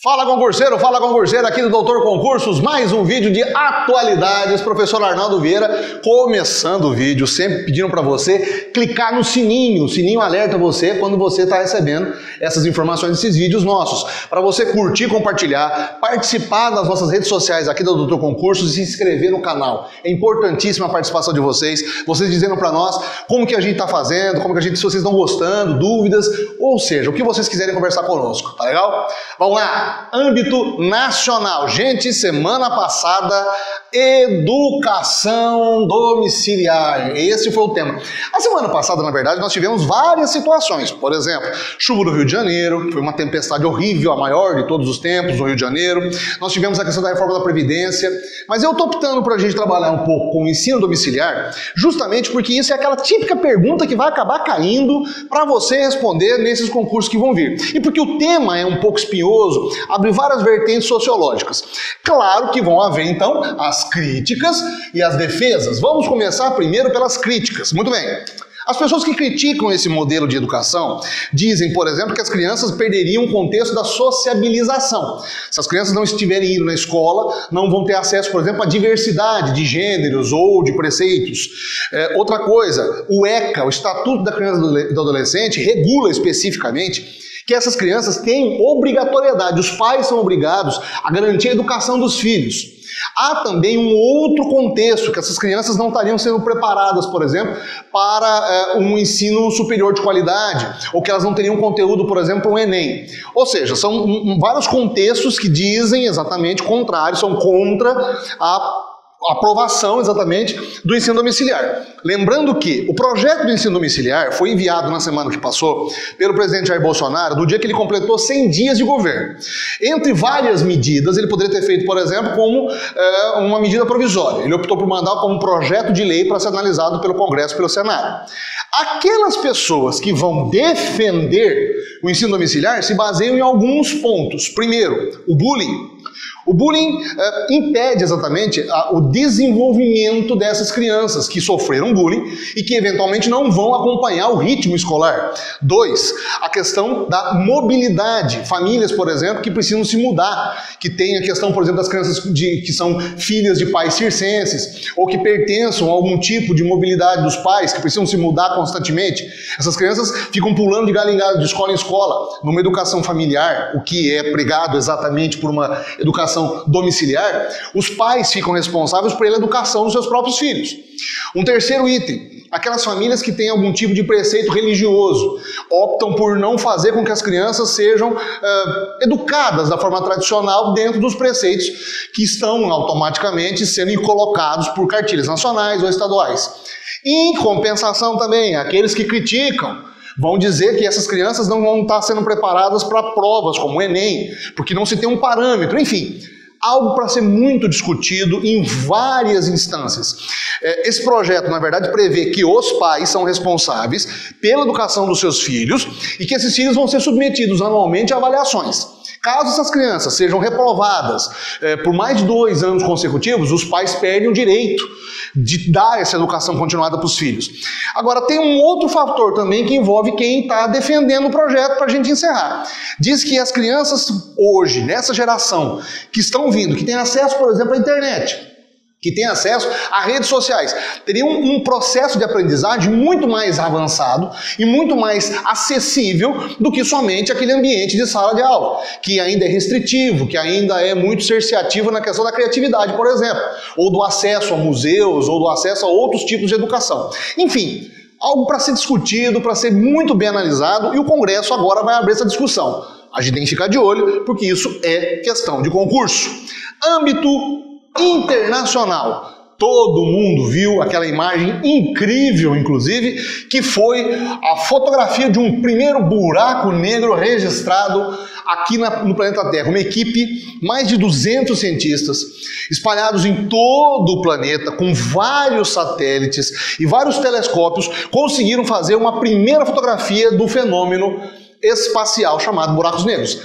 Fala concurseira aqui do Doutor Concursos, mais um vídeo de atualidades, professor Arnaldo Vieira, começando o vídeo, sempre pedindo para você clicar no sininho, o sininho alerta você quando você está recebendo essas informações desses vídeos nossos, para você curtir, compartilhar, participar das nossas redes sociais aqui do Doutor Concursos e se inscrever no canal. É importantíssima a participação de vocês dizendo para nós como que a gente está fazendo, se vocês estão gostando, dúvidas, ou seja, o que vocês quiserem conversar conosco, tá legal? Vamos lá! Âmbito nacional. Gente, semana passada, educação domiciliar. Esse foi o tema. A semana passada, na verdade, nós tivemos várias situações. Por exemplo, chuva no Rio de Janeiro, foi uma tempestade horrível, a maior de todos os tempos no Rio de Janeiro. Nós tivemos a questão da reforma da Previdência. Mas eu estou optando para a gente trabalhar um pouco com o ensino domiciliar, justamente porque isso é aquela típica pergunta que vai acabar caindo para você responder nesses concursos que vão vir. E porque o tema é um pouco espinhoso, abre várias vertentes sociológicas. Claro que vão haver, então, as críticas e as defesas. Vamos começar primeiro pelas críticas. Muito bem. As pessoas que criticam esse modelo de educação dizem, por exemplo, que as crianças perderiam o contexto da sociabilização. Se as crianças não estiverem indo na escola, não vão ter acesso, por exemplo, à diversidade de gêneros ou de preceitos. Outra coisa, o ECA, o Estatuto da Criança e do Adolescente, regula especificamente que essas crianças têm obrigatoriedade, os pais são obrigados a garantir a educação dos filhos. Há também um outro contexto, que essas crianças não estariam sendo preparadas, por exemplo, para um ensino superior de qualidade, ou que elas não teriam conteúdo, por exemplo, para o Enem. Ou seja, são vários contextos que dizem exatamente o contrário, são contra a aprovação exatamente do ensino domiciliar. Lembrando que o projeto do ensino domiciliar foi enviado na semana que passou pelo presidente Jair Bolsonaro no dia que ele completou 100 dias de governo. Entre várias medidas, ele poderia ter feito, por exemplo, como uma medida provisória. Ele optou por mandar como um projeto de lei para ser analisado pelo Congresso e pelo Senado. Aquelas pessoas que vão defender o ensino domiciliar se baseiam em alguns pontos. Primeiro, o bullying. O bullying impede exatamente o desenvolvimento dessas crianças que sofreram bullying e que eventualmente não vão acompanhar o ritmo escolar. 2, a questão da mobilidade. Famílias, por exemplo, que precisam se mudar, que tem a questão, por exemplo, das crianças que são filhas de pais circenses ou que pertençam a algum tipo de mobilidade dos pais, que precisam se mudar constantemente. Essas crianças ficam pulando de galho em galho, de escola em escola, numa educação familiar, o que é pregado exatamente por uma educação domiciliar, os pais ficam responsáveis pela educação dos seus próprios filhos. Um terceiro item, aquelas famílias que têm algum tipo de preceito religioso, optam por não fazer com que as crianças sejam educadas da forma tradicional dentro dos preceitos que estão automaticamente sendo colocados por cartilhas nacionais ou estaduais. Em compensação também, aqueles que criticam vão dizer que essas crianças não vão estar sendo preparadas para provas como o Enem, porque não se tem um parâmetro, enfim, algo para ser muito discutido em várias instâncias. Esse projeto, na verdade, prevê que os pais são responsáveis pela educação dos seus filhos e que esses filhos vão ser submetidos anualmente a avaliações. Caso essas crianças sejam reprovadas por mais de 2 anos consecutivos, os pais perdem o direito de dar essa educação continuada para os filhos. Agora, tem um outro fator também que envolve quem está defendendo o projeto para a gente encerrar. Diz que as crianças hoje, nessa geração, que estão vindo, que têm acesso, por exemplo, à internet, que têm acesso a redes sociais, teriam um processo de aprendizagem muito mais avançado e muito mais acessível do que somente aquele ambiente de sala de aula, que ainda é restritivo, que ainda é muito cerceativo na questão da criatividade, por exemplo, ou do acesso a museus, ou do acesso a outros tipos de educação. Enfim, algo para ser discutido, para ser muito bem analisado, e o Congresso agora vai abrir essa discussão. A gente tem que ficar de olho, porque isso é questão de concurso. Âmbito internacional. Todo mundo viu aquela imagem incrível, inclusive, que foi a fotografia de um primeiro buraco negro registrado aqui no planeta Terra. Uma equipe, mais de 200 cientistas, espalhados em todo o planeta, com vários satélites e vários telescópios, conseguiram fazer uma primeira fotografia do fenômeno espacial chamado buracos negros.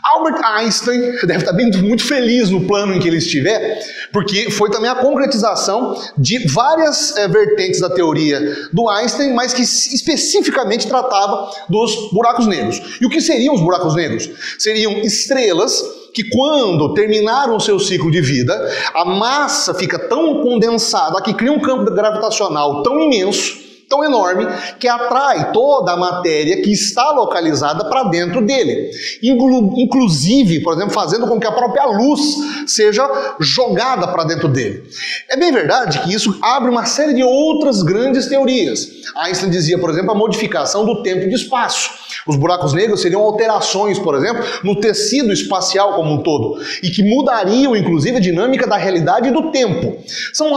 Albert Einstein deve estar muito feliz no plano em que ele estiver, porque foi também a concretização de várias vertentes da teoria do Einstein, mas que especificamente tratava dos buracos negros. E o que seriam os buracos negros? Seriam estrelas que, quando terminaram o seu ciclo de vida, a massa fica tão condensada que cria um campo gravitacional tão imenso, tão enorme, que atrai toda a matéria que está localizada para dentro dele. Inclusive, por exemplo, fazendo com que a própria luz seja jogada para dentro dele. É bem verdade que isso abre uma série de outras grandes teorias. Einstein dizia, por exemplo, a modificação do tempo e do espaço. Os buracos negros seriam alterações, por exemplo, no tecido espacial como um todo, e que mudariam, inclusive, a dinâmica da realidade e do tempo. São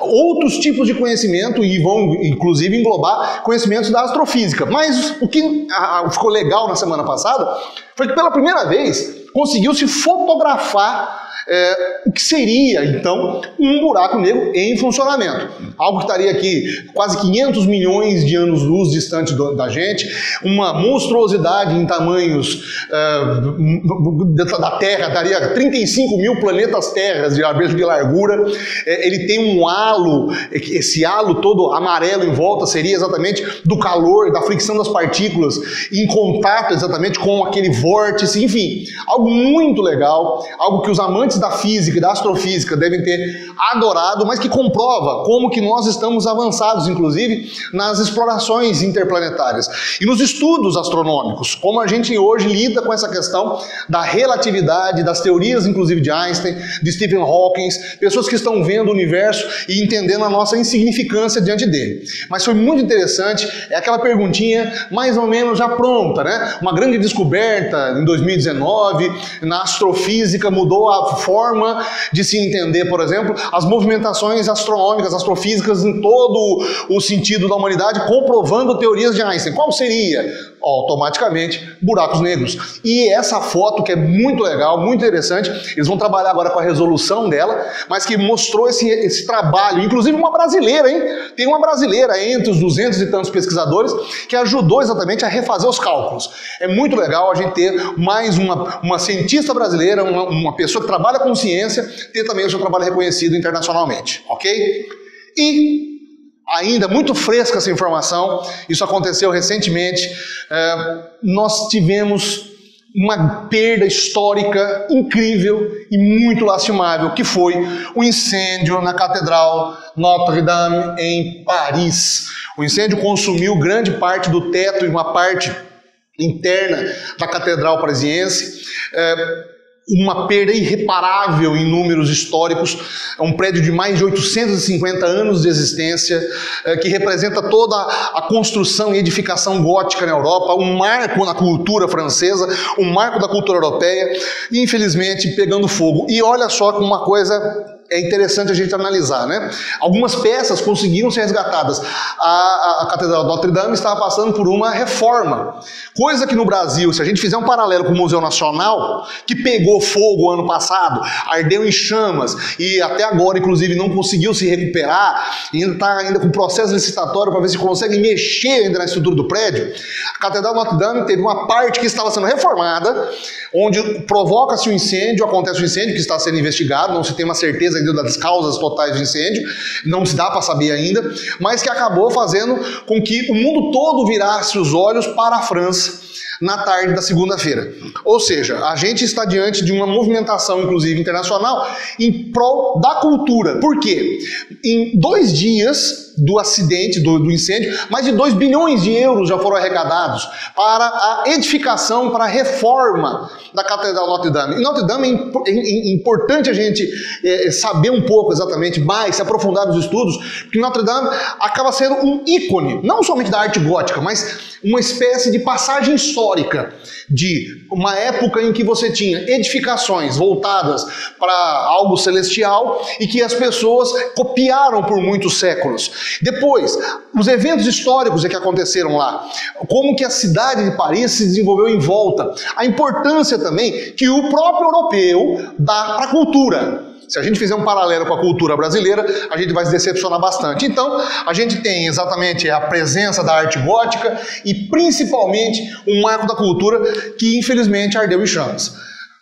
outros tipos de conhecimento e vão, inclusive, englobar conhecimentos da astrofísica. Mas o que ficou legal na semana passada foi que, pela primeira vez, conseguiu-se fotografar o que seria, então, um buraco negro em funcionamento. Algo que estaria aqui quase 500 milhões de anos-luz distante da gente, uma monstruosidade em tamanhos da Terra, daria 35 mil planetas terras de largura. Ele tem um halo, esse halo todo amarelo em volta seria exatamente do calor, da fricção das partículas, em contato exatamente com aquele vórtice, enfim, algo muito legal, algo que os amantes da física e da astrofísica devem ter adorado, mas que comprova como que nós estamos avançados, inclusive, nas explorações interplanetárias e nos estudos astronômicos, como a gente hoje lida com essa questão da relatividade, das teorias, inclusive, de Einstein, de Stephen Hawking, pessoas que estão vendo o universo e entendendo a nossa insignificância diante dele. Mas foi muito interessante, é aquela perguntinha mais ou menos já pronta, né? Uma grande descoberta em 2019, na astrofísica, mudou a forma de se entender, por exemplo, as movimentações astronômicas, astrofísicas em todo o sentido da humanidade, comprovando teorias de Einstein. Qual seria? Automaticamente, buracos negros. E essa foto, que é muito legal, muito interessante, eles vão trabalhar agora com a resolução dela, mas que mostrou esse trabalho, inclusive uma brasileira, hein? Tem uma brasileira entre os 200 e tantos pesquisadores que ajudou exatamente a refazer os cálculos. É muito legal a gente ter mais uma cientista brasileira, uma pessoa que trabalha com ciência, ter também o seu trabalho reconhecido internacionalmente, ok? E ainda muito fresca essa informação, isso aconteceu recentemente, nós tivemos uma perda histórica incrível e muito lastimável, que foi o incêndio na Catedral Notre-Dame em Paris. O incêndio consumiu grande parte do teto e uma parte interna da Catedral Parisiense, uma perda irreparável em números históricos, um prédio de mais de 850 anos de existência, que representa toda a construção e edificação gótica na Europa, um marco na cultura francesa, um marco da cultura europeia, e infelizmente pegando fogo. E olha só como uma coisa é interessante a gente analisar, né? Algumas peças conseguiram ser resgatadas. A Catedral de Notre-Dame estava passando por uma reforma, coisa que no Brasil, se a gente fizer um paralelo com o Museu Nacional, que pegou fogo ano passado, ardeu em chamas e até agora, inclusive, não conseguiu se recuperar, e ainda está com processo licitatório para ver se consegue mexer ainda na estrutura do prédio. A Catedral de Notre-Dame teve uma parte que estava sendo reformada, onde provoca-se o incêndio, acontece o incêndio que está sendo investigado, não se tem uma certeza ainda das causas totais do incêndio, não se dá para saber ainda, mas que acabou fazendo com que o mundo todo virasse os olhos para a França na tarde da segunda-feira. Ou seja, a gente está diante de uma movimentação, inclusive internacional, em prol da cultura. Por quê? Em 2 dias do acidente, do incêndio, mais de 2 bilhões de euros já foram arrecadados para a edificação, para a reforma da Catedral Notre-Dame. Em Notre-Dame é importante a gente saber um pouco exatamente mais, se aprofundar nos estudos, porque Notre-Dame acaba sendo um ícone, não somente da arte gótica, mas uma espécie de passagem histórica de uma época em que você tinha edificações voltadas para algo celestial e que as pessoas copiaram por muitos séculos. Depois, os eventos históricos que aconteceram lá, como que a cidade de Paris se desenvolveu em volta, a importância também que o próprio europeu dá para a cultura. Se a gente fizer um paralelo com a cultura brasileira, a gente vai se decepcionar bastante. Então, a gente tem exatamente a presença da arte gótica e principalmente um marco da cultura que infelizmente ardeu em chamas.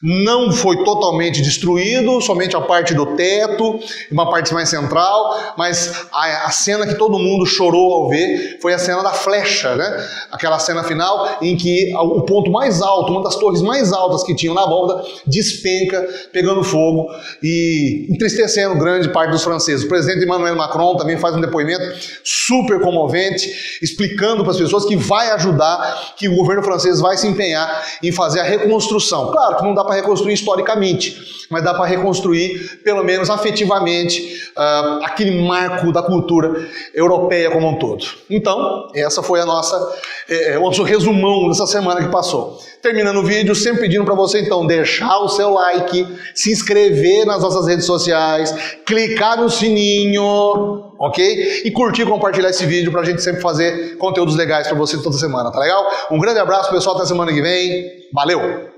Não foi totalmente destruído, somente a parte do teto, uma parte mais central, mas a cena que todo mundo chorou ao ver foi a cena da flecha, né? Aquela cena final em que o ponto mais alto, uma das torres mais altas que tinham na volta, despenca, pegando fogo e entristecendo grande parte dos franceses. O presidente Emmanuel Macron também faz um depoimento super comovente, explicando para as pessoas que vai ajudar, que o governo francês vai se empenhar em fazer a reconstrução. Claro que não dá para reconstruir historicamente, mas dá para reconstruir, pelo menos afetivamente, aquele marco da cultura europeia como um todo. Então, essa foi a o nosso resumão dessa semana que passou. Terminando o vídeo, sempre pedindo para você, então, deixar o seu like, se inscrever nas nossas redes sociais, clicar no sininho, ok? E curtir e compartilhar esse vídeo para a gente sempre fazer conteúdos legais para você toda semana, tá legal? Um grande abraço, pessoal, até semana que vem. Valeu!